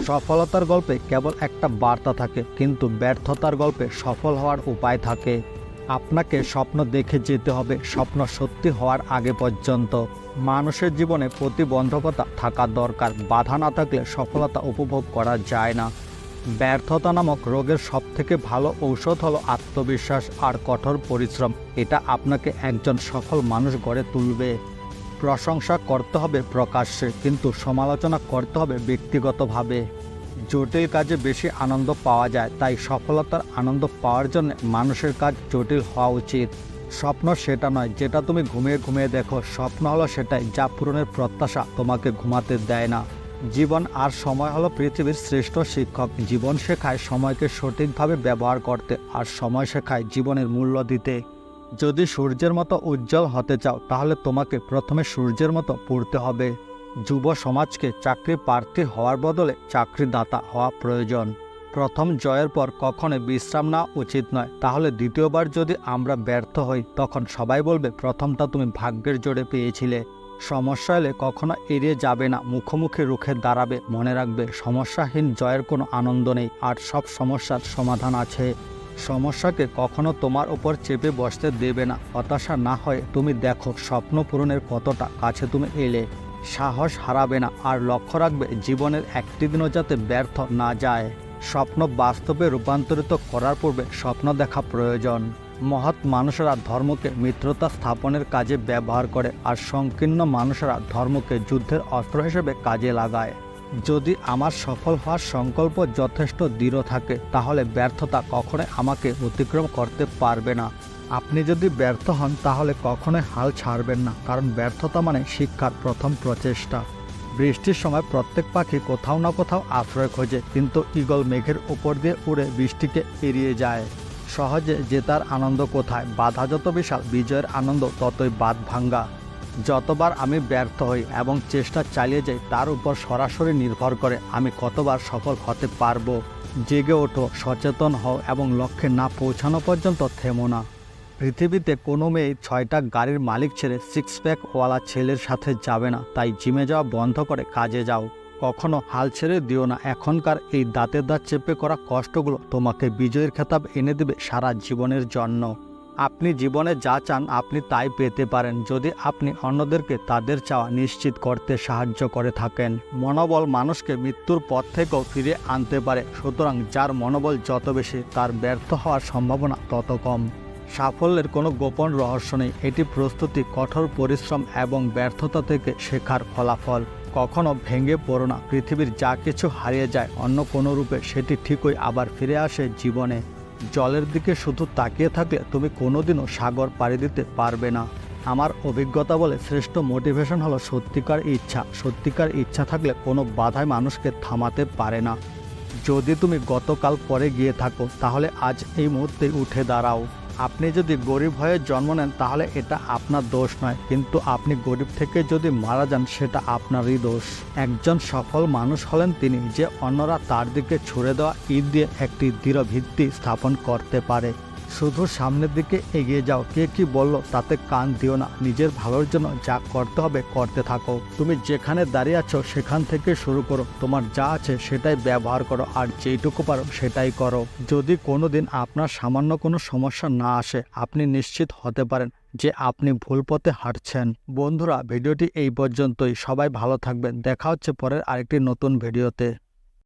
সফলতার গল্পে কেবল একটা বার্তা থাকে, কিন্তু ব্যর্থতার গল্পে সফল হওয়ার উপায় থাকে। আপনাকে স্বপ্ন দেখে যেতে হবে স্বপ্ন সত্যি হওয়ার আগে পর্যন্ত। মানুষের জীবনে প্রতিবন্ধকতা থাকা দরকার, বাধা না থাকলে সফলতা উপভোগ করা যায় না। ব্যর্থতা নামক রোগের সবথেকে ভালো ঔষধ হলো আত্মবিশ্বাস আর কঠোর পরিশ্রম। এটা আপনাকে একজন সফল মানুষ গড়ে তুলবে। প্রশংসা করতে হবে প্রকাশ্যে, কিন্তু সমালোচনা করতে হবে ব্যক্তিগতভাবে। জটিল কাজে বেশি আনন্দ পাওয়া যায়, তাই সফলতার আনন্দ পাওয়ার জন্য মানুষের কাজ জটিল হওয়া উচিত। স্বপ্ন সেটা নয় যেটা তুমি ঘুমিয়ে ঘুমিয়ে দেখো, স্বপ্ন হলো সেটাই যা পূরণের প্রত্যাশা তোমাকে ঘুমাতে দেয় না। জীবন আর সময় হলো পৃথিবীর শ্রেষ্ঠ শিক্ষক। জীবন শেখায় সময়কে সঠিকভাবে ব্যবহার করতে, আর সময় শেখায় জীবনের মূল্য দিতে। যদি সূর্যের মতো উজ্জ্বল হতে চাও, তাহলে তোমাকে প্রথমে সূর্যের মতো পড়তে হবে। যুব সমাজকে চাকরি প্রার্থী হওয়ার বদলে চাকরিদাতা হওয়া প্রয়োজন। প্রথম জয়ের পর কখনো বিশ্রাম নেওয়া উচিত নয়, তাহলে দ্বিতীয়বার যদি আমরা ব্যর্থ হই তখন সবাই বলবে প্রথমটা তুমি ভাগ্যের জোরে পেয়েছিলে। সমস্যা এলে কখনো এড়িয়ে যাবে না, মুখোমুখি রুখে দাঁড়াবে। মনে রাখবে, সমস্যাহীন জয়ের কোনো আনন্দ নেই, আর সব সমস্যার সমাধান আছে। সমস্যাকে কখনো তোমার উপর চেপে বসতে দেবে না। হতাশা না হয়ে তুমি দেখো স্বপ্ন পূরণের কতটা কাছে তুমি এলে। সাহস হারাবে না, আর লক্ষ্য রাখবে জীবনের একটি দিনও যাতে ব্যর্থ না যায়। স্বপ্ন বাস্তবে রূপান্তরিত করার পূর্বে স্বপ্ন দেখা প্রয়োজন। মহৎ মানুষেরা ধর্মকে মিত্রতা স্থাপনের কাজে ব্যবহার করে, আর সংকীর্ণ মানুষেরা ধর্মকে যুদ্ধের অস্ত্র হিসেবে কাজে লাগায়। যদি আমার সফল হওয়ার সংকল্প যথেষ্ট দৃঢ় থাকে, তাহলে ব্যর্থতা কখনোই আমাকে অতিক্রম করতে পারবে না। আপনি যদি ব্যর্থ হন তাহলে কখনোই হাল ছাড়বেন না, কারণ ব্যর্থতা মানে শিক্ষার প্রথম প্রচেষ্টা। বৃষ্টির সময় প্রত্যেক পাখি কোথাও না কোথাও আশ্রয় খোঁজে, কিন্তু ঈগল মেঘের উপর দিয়ে উড়ে বৃষ্টিকে এড়িয়ে যায়। সহজে জেতার আনন্দ কোথায়? বাধা যত বিশাল, বিজয়ের আনন্দ ততই বাঁধ ভাঙ্গা। যতবার আমি ব্যর্থ হই এবং চেষ্টা চালিয়ে যাই, তার উপর সরাসরি নির্ভর করে আমি কতবার সফল হতে পারবো। জেগে ওঠো, সচেতন হও এবং লক্ষ্যে না পৌঁছানো পর্যন্ত থেমো না। পৃথিবীতে কোনো মেয়ে 6টা গাড়ির মালিক ছেড়ে সিক্স প্যাকওয়ালা ছেলের সাথে যাবে না। তাই জিমে যাওয়া বন্ধ করে কাজে যাও। কখনো হাল ছেড়ে দিও না। এখনকার এই দাঁতে দাঁত চেপে করা কষ্টগুলো তোমাকে বিজয়ের খেতাব এনে দেবে সারা জীবনের জন্য। আপনি জীবনে যা চান আপনি তাই পেতে পারেন, যদি আপনি অন্যদেরকে তাদের চাওয়া নিশ্চিত করতে সাহায্য করে থাকেন। মনোবল মানুষকে মৃত্যুর পথ থেকেও ফিরে আনতে পারে, সুতরাং যার মনোবল যত বেশি, তার ব্যর্থ হওয়ার সম্ভাবনা তত কম। সাফল্যের কোনো গোপন রহস্য নেই, এটি প্রস্তুতি, কঠোর পরিশ্রম এবং ব্যর্থতা থেকে শেখার ফলাফল। কখনো ভেঙে পড়ো না। পৃথিবীর যা কিছু হারিয়ে যায় অন্য কোনো রূপে, সেটি ঠিকই আবার ফিরে আসে জীবনে। জলের দিকে শুধু তাকিয়ে থাকলে তুমি কোনোদিনও সাগর পাড়ি দিতে পারবে না। আমার অভিজ্ঞতা বলে শ্রেষ্ঠ মোটিভেশন হলো সত্যিকার ইচ্ছা। সত্যিকার ইচ্ছা থাকলে কোনো বাধাই মানুষকে থামাতে পারে না। যদি তুমি গতকাল পরে গিয়ে থাকো, তাহলে আজ এই মুহূর্তে উঠে দাঁড়াও। আপনি যদি গরিব হয়ে জন্ম নেন তাহলে এটা আপনার দোষ নয়, কিন্তু আপনি গরিব থেকে যদি মারা যান সেটা আপনারই দোষ। একজন সফল মানুষ হলেন তিনি, যে অন্যরা তার দিকে ছুড়ে দেওয়া ইট দিয়ে একটি দৃঢ় ভিত্তি স্থাপন করতে পারে। শুধু সামনের দিকে এগিয়ে যাও। কে কি বলল তাতে কান দিও না। নিজের ভালোর জন্য যা করতে হবে করতে থাকো। তুমি যেখানে দাঁড়িয়ে আছো সেখান থেকে শুরু করো। তোমার যা আছে সেটাই ব্যবহার করো, আর যেইটুকু পারো সেটাই করো। যদি কোনোদিন আপনার সামান্য কোনো সমস্যা না আসে, আপনি নিশ্চিত হতে পারেন যে আপনি ভুল পথে হাঁটছেন। বন্ধুরা, ভিডিওটি এই পর্যন্তই। সবাই ভালো থাকবেন। দেখা হচ্ছে পরের আরেকটি নতুন ভিডিওতে।